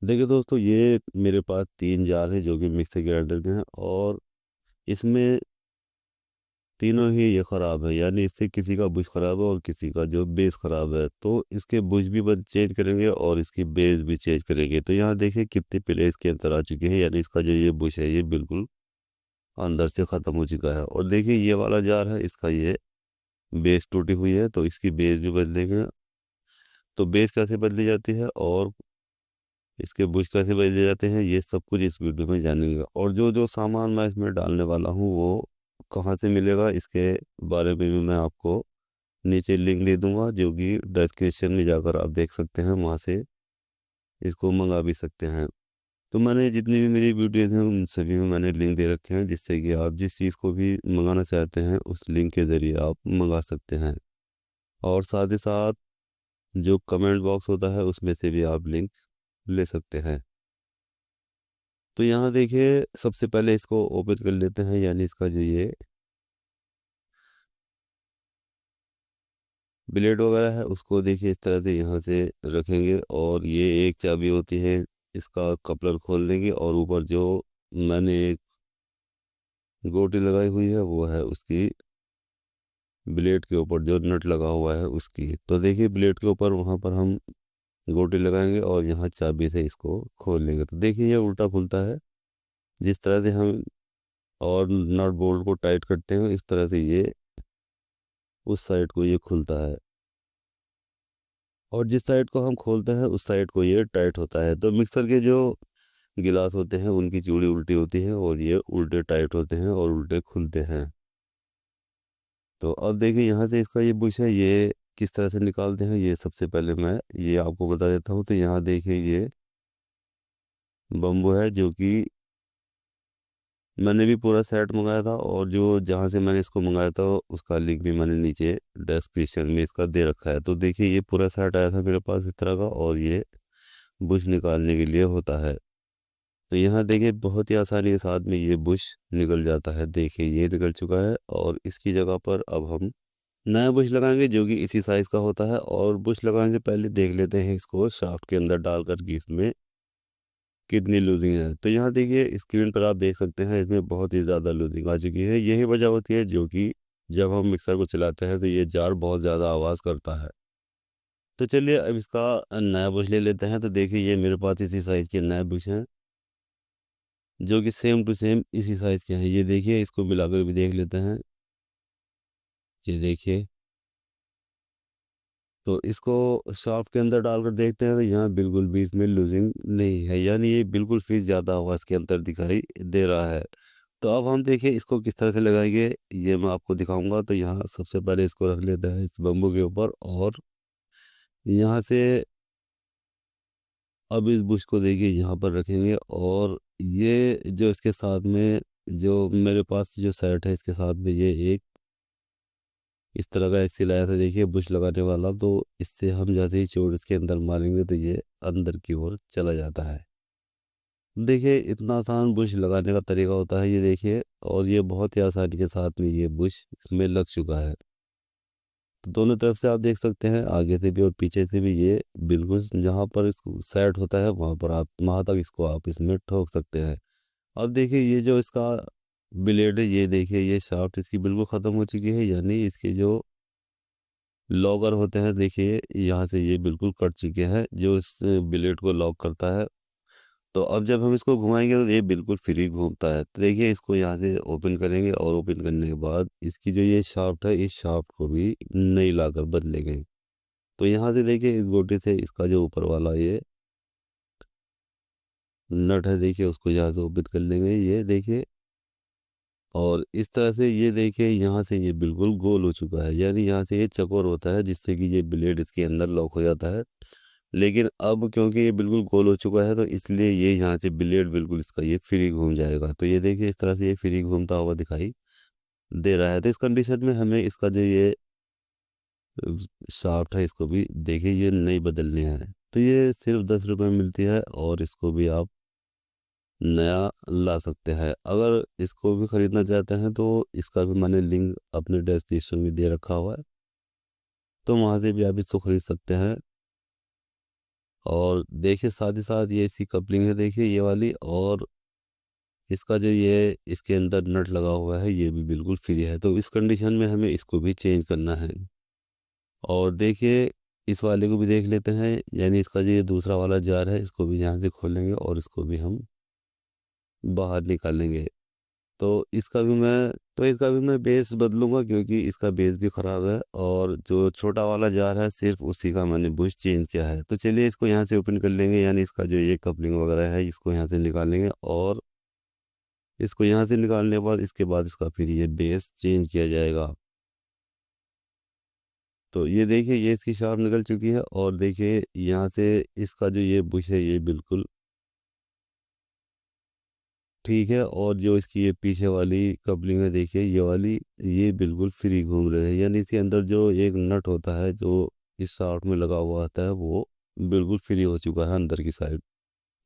देखिए दोस्तों, ये मेरे पास 3 जार हैं जो कि मिक्सर ग्राइंडर के हैं और इसमें तीनों ही ये ख़राब है। यानी इससे किसी का बुश ख़राब है और किसी का जो बेस ख़राब है। तो इसके बुश भी बस चेंज करेंगे और इसकी बेस भी चेंज करेंगे। तो यहाँ देखिए कितने पिले इसके अंदर आ चुके हैं। यानी इसका जो ये बुश है ये बिल्कुल अंदर से ख़त्म हो चुका है। और देखिए ये वाला जार है, इसका ये बेस टूटी हुई है तो इसकी बेस भी बदलेंगे। तो बेस कैसे बदली जाती है और इसके बुश कैसे बदले जाते हैं, ये सब कुछ इस वीडियो में जानेंगे। और जो जो सामान मैं इसमें डालने वाला हूँ वो कहाँ से मिलेगा, इसके बारे में भी मैं आपको नीचे लिंक दे दूंगा, जो कि डिस्क्रिप्शन में जाकर आप देख सकते हैं, वहाँ से इसको मंगा भी सकते हैं। तो मैंने जितनी भी मेरी वीडियोज़ हैं उन सभी में मैंने लिंक दे रखे हैं, जिससे कि आप जिस चीज़ को भी मंगाना चाहते हैं उस लिंक के ज़रिए आप मंगा सकते हैं। और साथ ही साथ जो कमेंट बॉक्स होता है उसमें से भी आप लिंक ले सकते हैं। तो यहाँ देखिए सबसे पहले इसको ओपन कर लेते हैं। यानी इसका जो ये ब्लेड वगैरह है उसको देखिए इस तरह से यहाँ से रखेंगे और ये एक चाबी होती है, इसका कपलर खोल देंगे और ऊपर जो मैंने एक गोटी लगाई हुई है वो है उसकी ब्लेड के ऊपर जो नट लगा हुआ है उसकी। तो देखिए ब्लेड के ऊपर वहाँ पर हम गोटी लगाएंगे और यहाँ चाबी से इसको खोल लेंगे। तो देखिए ये उल्टा खुलता है। जिस तरह से हम और नट बोल्ट को टाइट करते हैं इस तरह से ये उस साइड को ये खुलता है और जिस साइड को हम खोलते हैं उस साइड को ये टाइट होता है। तो मिक्सर के जो गिलास होते हैं उनकी चूड़ी उल्टी होती है और ये उल्टे टाइट होते हैं और उल्टे खुलते हैं। तो अब देखिए यहाँ से इसका ये बुश है, ये किस तरह से निकालते हैं ये सबसे पहले मैं ये आपको बता देता हूँ। तो यहाँ देखिए ये बम्बू है जो कि मैंने भी पूरा सेट मंगाया था और जो जहाँ से मैंने इसको मंगाया था उसका लिंक भी मैंने नीचे डिस्क्रिप्शन में इसका दे रखा है। तो देखिए ये पूरा सेट आया था मेरे पास इस तरह का और ये बुश निकालने के लिए होता है। तो यहाँ देखिए बहुत ही आसानी के साथ में ये बुश निकल जाता है। देखिए ये निकल चुका है और इसकी जगह पर अब हम नया बुश लगाएंगे जो कि इसी साइज़ का होता है। और बुश लगाने से पहले देख लेते हैं इसको शाफ्ट के अंदर डालकर कि इसमें कितनी लूजिंग है। तो यहाँ देखिए स्क्रीन पर आप देख सकते हैं इसमें बहुत ही ज़्यादा लूजिंग आ चुकी है। यही वजह होती है जो कि जब हम मिक्सर को चलाते हैं तो ये जार बहुत ज़्यादा आवाज़ करता है। तो चलिए अब इसका नया बुश ले लेते हैं। तो देखिए ये मेरे पास इसी साइज़ के नए बुश हैं जो कि सेम टू सेम इसी साइज़ के हैं। ये देखिए इसको मिलाकर भी देख लेते हैं। ये देखिए तो इसको शाफ्ट के अंदर डालकर देखते हैं तो यहाँ बिल्कुल भी इसमें लूजिंग नहीं है। यानी ये बिल्कुल फिट ज़्यादा हुआ इसके अंदर दिखाई दे रहा है। तो अब हम देखिए इसको किस तरह से लगाएंगे ये मैं आपको दिखाऊंगा। तो यहाँ सबसे पहले इसको रख लेते हैं इस बम्बू के ऊपर और यहाँ से अब इस बुश को देखिए यहाँ पर रखेंगे और ये जो इसके साथ में जो मेरे पास जो सेट है इसके साथ में ये एक इस तरह का एक सिलाया था देखिए बुश लगाने वाला। तो इससे हम जैसे ही चोट इसके अंदर मारेंगे तो ये अंदर की ओर चला जाता है। देखिए इतना आसान बुश लगाने का तरीका होता है ये देखिए। और ये बहुत ही आसानी के साथ में ये बुश इसमें लग चुका है। तो दोनों तरफ से आप देख सकते हैं आगे से भी और पीछे से भी ये बिल्कुल जहाँ पर इसको सेट होता है वहाँ पर आप वहाँ तक इसको आप इसमें ठोक सकते हैं। अब देखिए ये जो इसका ब्लेड है ये देखिए ये शाफ्ट इसकी बिल्कुल ख़त्म हो चुकी है। यानी इसके जो लॉगर होते हैं देखिए यहाँ से ये बिल्कुल कट चुके हैं जो इस ब्लेड को लॉक करता है। तो अब जब हम इसको घुमाएंगे तो ये बिल्कुल फ्री घूमता है। तो देखिए इसको यहाँ से ओपन करेंगे और ओपन करने के बाद इसकी जो ये शाफ्ट है इस शाफ्ट को भी नई लाकर बदलेंगे। तो यहाँ से देखिए इस गोटे से इसका जो ऊपर वाला ये नट है देखिए उसको यहाँ से ओपन कर लेंगे ये देखिए। और इस तरह से ये देखिए यहाँ से ये बिल्कुल गोल हो चुका है। यानी यहाँ से ये चकोर होता है जिससे कि ये ब्लेड इसके अंदर लॉक हो जाता है। लेकिन अब क्योंकि ये बिल्कुल गोल हो चुका है तो इसलिए ये यहाँ से ब्लेड बिल्कुल इसका ये फ्री घूम जाएगा। तो ये देखिए इस तरह से ये फ्री घूमता हुआ दिखाई दे रहा है। तो इस कंडीशन में हमें इसका जो ये शाफ्ट है इसको भी देखिए ये नहीं बदलनी है। तो ये सिर्फ 10 रुपये में मिलती है और इसको भी आप नया ला सकते हैं। अगर इसको भी ख़रीदना चाहते हैं तो इसका भी मैंने लिंक अपने डिस्क्रिप्शन में दे रखा हुआ है। तो वहाँ से भी आप इसको ख़रीद सकते हैं। और देखिए साथ ही साथ ये इसकी कपलिंग है, देखिए ये वाली, और इसका जो ये इसके अंदर नट लगा हुआ है ये भी बिल्कुल फ्री है। तो इस कंडीशन में हमें इसको भी चेंज करना है। और देखिए इस वाले को भी देख लेते हैं, यानी इसका जो ये दूसरा वाला जार है इसको भी यहाँ से खोलेंगे और इसको भी हम बाहर निकालेंगे। तो इसका भी मैं बेस बदलूंगा, क्योंकि इसका बेस भी ख़राब है, और जो छोटा वाला जार है सिर्फ उसी का मैंने बुश चेंज किया है। तो चलिए इसको यहाँ से ओपन कर लेंगे, यानी इसका जो ये कपलिंग वगैरह है इसको यहाँ से निकालेंगे, और इसको यहाँ से निकालने के बाद इसके बाद इसका फिर ये बेस चेंज किया जाएगा। तो ये देखिए ये इसकी शार्प निकल चुकी है, और देखिए यहाँ से इसका जो ये बुश है ये बिल्कुल ठीक है, और जो इसकी ये पीछे वाली कपलिंग है देखिए ये वाली, ये बिल्कुल फ्री घूम रहे हैं, यानी इसके अंदर जो एक नट होता है जो इस शाफ्ट में लगा हुआ आता है वो बिल्कुल फ्री हो चुका है अंदर की साइड।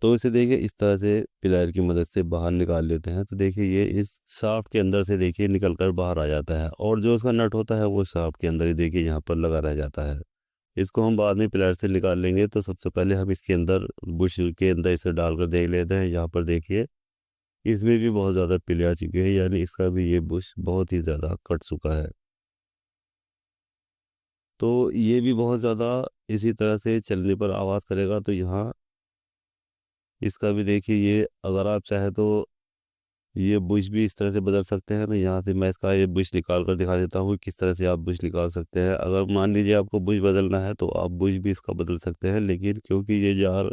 तो इसे देखिए इस तरह से प्लायर की मदद से बाहर निकाल लेते हैं। तो देखिए ये इस शाफ्ट के अंदर से देखिए निकल कर बाहर आ जाता है, और जो उसका नट होता है वो शाफ्ट के अंदर ही देखिए यहाँ पर लगा रह जाता है। इसको हम बाद में प्लायर से निकाल लेंगे। तो सबसे पहले हम इसके अंदर बुश के अंदर इसे डालकर देख लेते हैं। यहाँ पर देखिए इसमें भी बहुत ज़्यादा पीले आ चुके हैं, यानी इसका भी ये बुश बहुत ही ज़्यादा कट चुका है। तो ये भी बहुत ज़्यादा इसी तरह से चलने पर आवाज़ करेगा। तो यहाँ इसका भी देखिए ये, अगर आप चाहे तो ये बुश भी इस तरह से बदल सकते हैं। तो यहाँ से मैं इसका ये बुश निकाल कर दिखा देता हूँ किस तरह से आप बुश निकाल सकते हैं। अगर मान लीजिए आपको बुश बदलना है तो आप बुश भी इसका बदल सकते हैं, लेकिन क्योंकि ये जार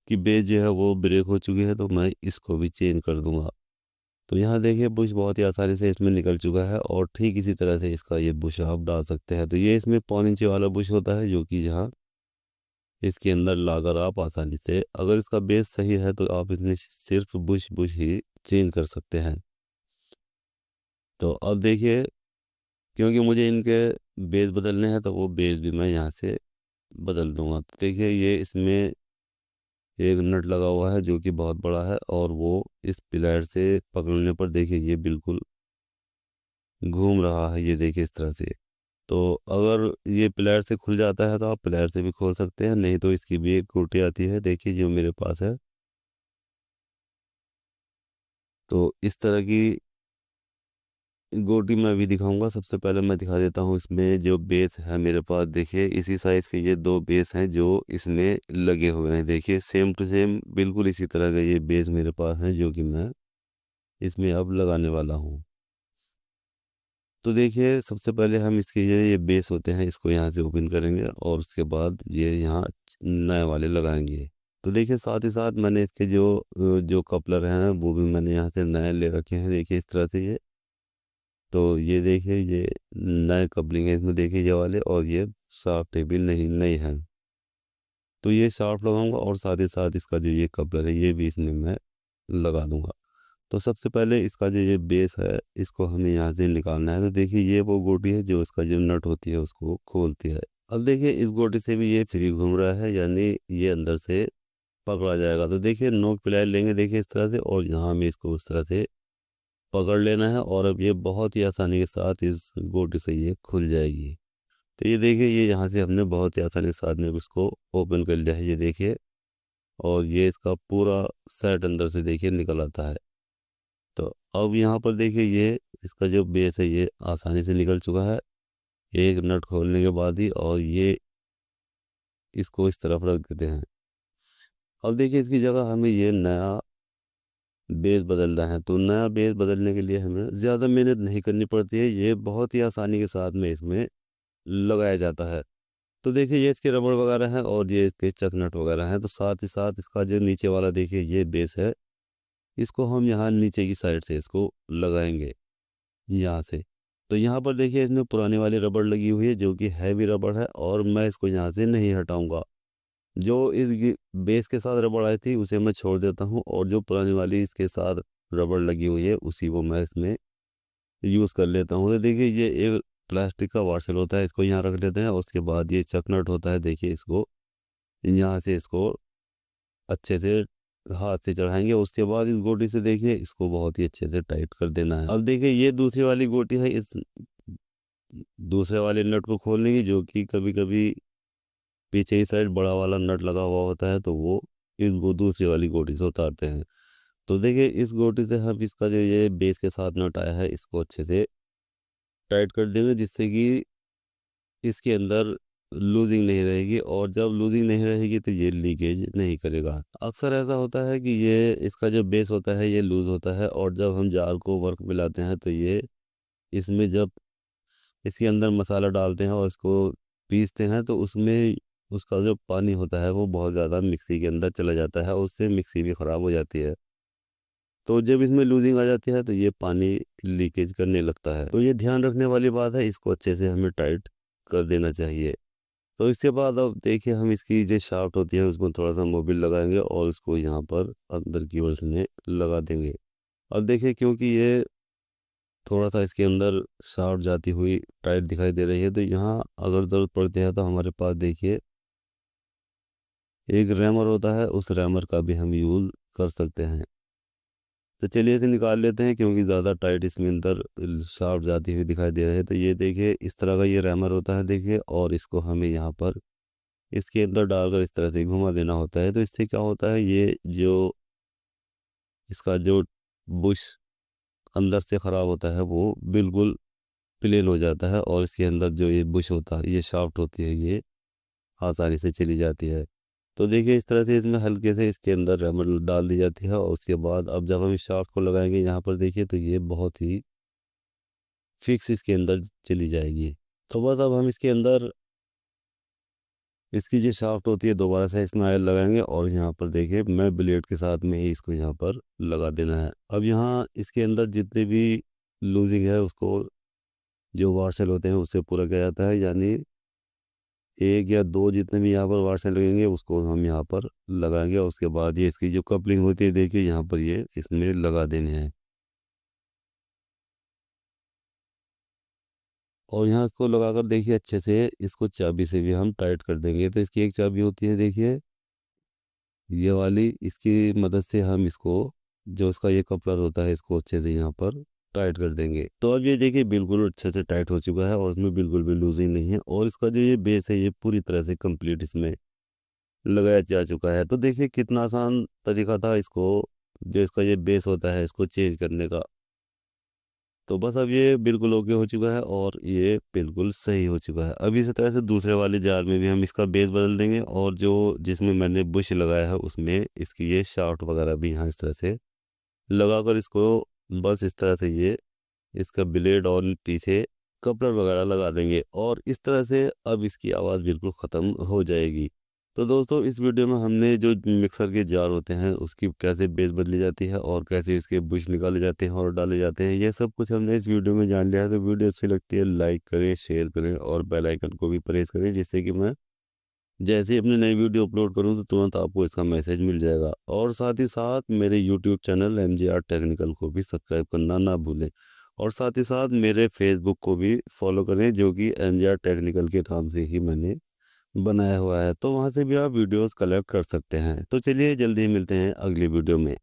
की बेस जो है वो ब्रेक हो चुकी है तो मैं इसको भी चेंज कर दूंगा। तो यहाँ देखिए बुश बहुत ही आसानी से इसमें निकल चुका है, और ठीक इसी तरह से इसका ये बुश आप डाल सकते हैं। तो ये इसमें पौन इंची वाला बुश होता है, जो कि यहाँ इसके अंदर लाकर आप आसानी से, अगर इसका बेस सही है तो आप इसमें सिर्फ बुश बुश ही चेंज कर सकते हैं। तो अब देखिए क्योंकि मुझे इनके बेस बदलने हैं तो वो बेस भी मैं यहाँ से बदल दूंगा। तो देखिए ये इसमें एक नट लगा हुआ है जो कि बहुत बड़ा है, और वो इस पिलर से पकड़ने पर देखिए ये बिल्कुल घूम रहा है, ये देखिए इस तरह से। तो अगर ये प्लेयर से खुल जाता है तो आप प्लेयर से भी खोल सकते हैं, नहीं तो इसकी भी एक गोटी आती है देखिए जो मेरे पास है। तो इस तरह की गोटी मैं अभी दिखाऊंगा। सबसे पहले मैं दिखा देता हूँ इसमें जो बेस है मेरे पास, देखिए इसी साइज़ के ये दो बेस हैं जो इसमें लगे हुए हैं। देखिए सेम टू सेम बिल्कुल इसी तरह का ये बेस मेरे पास है जो कि मैं इसमें अब लगाने वाला हूँ। तो देखिए सबसे पहले हम इसके ये बेस होते हैं इसको यहाँ से ओपन करेंगे, और उसके बाद ये यहाँ नए वाले लगाएंगे। तो देखिए साथ ही साथ मैंने इसके जो कपलर हैं वो भी मैंने यहाँ से नए ले रखे हैं, देखिए इस तरह से ये। तो ये देखिए ये नए कपलिंग है इसमें, देखिए ये वाले, और ये शाफ्ट भी नहीं है। तो ये शाफ्ट लगाऊंगा, और साथ ही साथ इसका जो ये कपलर है ये भी इसमें मैं लगा दूंगा। तो सबसे पहले इसका जो ये बेस है इसको हमें यहाँ से निकालना है। तो देखिए ये वो गोटी है जो इसका जो नट होती है उसको खोलती है। अब देखिए इस गोटी से भी ये फ्री घूम रहा है, यानी ये अंदर से पकड़ा जाएगा। तो देखिए नोक पिलायर लेंगे देखिए इस तरह से, और यहाँ हमें इसको उस तरह से पकड़ लेना है, और अब ये बहुत ही आसानी के साथ इस गोटी से ये खुल जाएगी। तो ये देखिए ये यहाँ से हमने बहुत ही आसानी के साथ में इसको ओपन कर लिया है, ये देखिए। और ये इसका पूरा सेट अंदर से देखिए निकल आता है। तो अब यहाँ पर देखिए ये इसका जो बेस है ये आसानी से निकल चुका है एक नट खोलने के बाद ही, और ये इसको इस तरफ रख देते हैं। अब देखिए इसकी जगह हमें ये नया बेस बदलना है। तो नया बेस बदलने के लिए हमें ज़्यादा मेहनत नहीं करनी पड़ती है, ये बहुत ही आसानी के साथ में इसमें लगाया जाता है। तो देखिए ये इसके रबड़ वगैरह हैं, और ये इसके चक नट वगैरह हैं। तो साथ ही साथ इसका जो नीचे वाला देखिए ये बेस है, इसको हम यहाँ नीचे की साइड से इसको लगाएंगे यहाँ से। तो यहाँ पर देखिए इसमें पुरानी वाली रबड़ लगी हुई है जो कि हैवी रबड़ है, और मैं इसको यहाँ से नहीं हटाऊंगा। जो इस बेस के साथ रबड़ आई थी उसे मैं छोड़ देता हूँ, और जो पुरानी वाली इसके साथ रबड़ लगी हुई है उसी को मैं इसमें यूज़ कर लेता हूँ। तो देखिए ये एक प्लास्टिक का वार्सल होता है, इसको यहाँ रख लेते हैं। उसके बाद ये चकनट होता है, देखिए इसको यहाँ से इसको अच्छे से हाथ से चढ़ाएंगे। उसके बाद इस गोटी से देखिए इसको बहुत ही अच्छे से टाइट कर देना है। अब देखिए ये दूसरी वाली गोटी है, इस दूसरे वाले नट को खोलने की, जो कि कभी कभी पीछे की साइड बड़ा वाला नट लगा हुआ होता है, तो वो वो दूसरी वाली गोटी से उतारते हैं। तो देखिए इस गोटी से हम इसका जो ये बेस के साथ नट आया है इसको अच्छे से टाइट कर देंगे, जिससे कि इसके अंदर लूजिंग नहीं रहेगी, और जब लूजिंग नहीं रहेगी तो ये लीकेज नहीं करेगा। अक्सर ऐसा होता है कि ये इसका जो बेस होता है ये लूज़ होता है, और जब हम जार को वर्क में लाते हैं तो ये इसमें जब इसके अंदर मसाला डालते हैं और इसको पीसते हैं तो उसमें उसका जो पानी होता है वो बहुत ज़्यादा मिक्सी के अंदर चला जाता है, और उससे मिक्सी भी ख़राब हो जाती है। तो जब इसमें लूजिंग आ जाती है तो ये पानी लीकेज करने लगता है। तो ये ध्यान रखने वाली बात है, इसको अच्छे से हमें टाइट कर देना चाहिए। तो इसके बाद अब देखिए हम इसकी जो शाफ्ट होती है उसमें थोड़ा सा मोबिल लगाएंगे और इसको यहाँ पर अंदर की ओर से लगा देंगे। अब देखिए क्योंकि ये थोड़ा सा इसके अंदर शाफ्ट जाती हुई टाइट दिखाई दे रही है, तो यहाँ अगर ज़रूरत पड़ती है तो हमारे पास देखिए एक रैमर होता है, उस रैमर का भी हम यूज़ कर सकते हैं। तो चलिए इसे निकाल लेते हैं, क्योंकि ज़्यादा टाइट इसमें अंदर शाफ्ट जाती हुई दिखाई दे रही है। तो ये देखिए इस तरह का ये रैमर होता है देखिए, और इसको हमें यहाँ पर इसके अंदर डालकर इस तरह से घुमा देना होता है। तो इससे क्या होता है, ये जो इसका जो बुश अंदर से ख़राब होता है वो बिल्कुल प्लेन हो जाता है, और इसके अंदर जो ये बुश होता है ये शाफ्ट होती है ये आसानी से चली जाती है। तो देखिए इस तरह से इसमें हल्के से इसके अंदर रैमर डाल दी जाती है, और उसके बाद अब जब हम इस शाफ्ट को लगाएंगे यहाँ पर देखिए तो ये बहुत ही फिक्स इसके अंदर चली जाएगी। तो बस अब हम इसके अंदर इसकी जो शाफ्ट होती है दोबारा से इसमें ऑयल लगाएंगे, और यहाँ पर देखिए मैं ब्लेड के साथ में ही इसको यहाँ पर लगा देना है। अब यहाँ इसके अंदर जितने भी लूजिंग है उसको जो वाशल होते हैं उससे पूरा किया जाता है, यानी एक या दो जितने भी यहाँ पर वाशल लगेंगे उसको हम यहाँ पर लगाएंगे, और उसके बाद ये इसकी जो कपलिंग होती है देखिए यहाँ पर ये इसमें लगा देने हैं। और यहाँ इसको लगाकर देखिए अच्छे से इसको चाबी से भी हम टाइट कर देंगे। तो इसकी एक चाबी होती है देखिए ये वाली, इसकी मदद से हम इसको जो इसका ये कपलर होता है इसको अच्छे से यहाँ पर टाइट कर देंगे। तो अब ये देखिए बिल्कुल अच्छे से टाइट हो चुका है, और इसमें बिल्कुल भी लूजिंग नहीं है, और इसका जो ये बेस है ये पूरी तरह से कंप्लीट इसमें लगाया जा चुका है। तो देखिए कितना आसान तरीका था इसको जो इसका ये बेस होता है इसको चेंज करने का। तो बस अब ये बिल्कुल ओके हो चुका है, और ये बिल्कुल सही हो चुका है। अब इसी तरह से दूसरे वाले जार में भी हम इसका बेस बदल देंगे, और जो जिसमें मैंने बुश लगाया है उसमें इसकी ये शाफ्ट वगैरह भी यहाँ इस तरह से लगाकर इसको बस इस तरह से ये इसका ब्लेड और पीछे कपलर वगैरह लगा देंगे, और इस तरह से अब इसकी आवाज़ बिल्कुल ख़त्म हो जाएगी। तो दोस्तों इस वीडियो में हमने जो मिक्सर के जार होते हैं उसकी कैसे बेस बदली जाती है और कैसे इसके बुश निकाले जाते हैं और डाले जाते हैं, ये सब कुछ हमने इस वीडियो में जान लिया है। तो वीडियो अच्छी लगती है लाइक करें, शेयर करें और बेल आइकन को भी प्रेस करें, जिससे कि मैं जैसे ही अपनी नई वीडियो अपलोड करूं तो तुरंत आपको इसका मैसेज मिल जाएगा। और साथ ही साथ मेरे यूट्यूब चैनल MJR टेक्निकल को भी सब्सक्राइब करना ना भूलें, और साथ ही साथ मेरे फेसबुक को भी फॉलो करें, जो कि MJR टेक्निकल के नाम से ही मैंने बनाया हुआ है। तो वहाँ से भी आप वीडियोस कलेक्ट कर सकते हैं। तो चलिए जल्दी ही मिलते हैं अगली वीडियो में।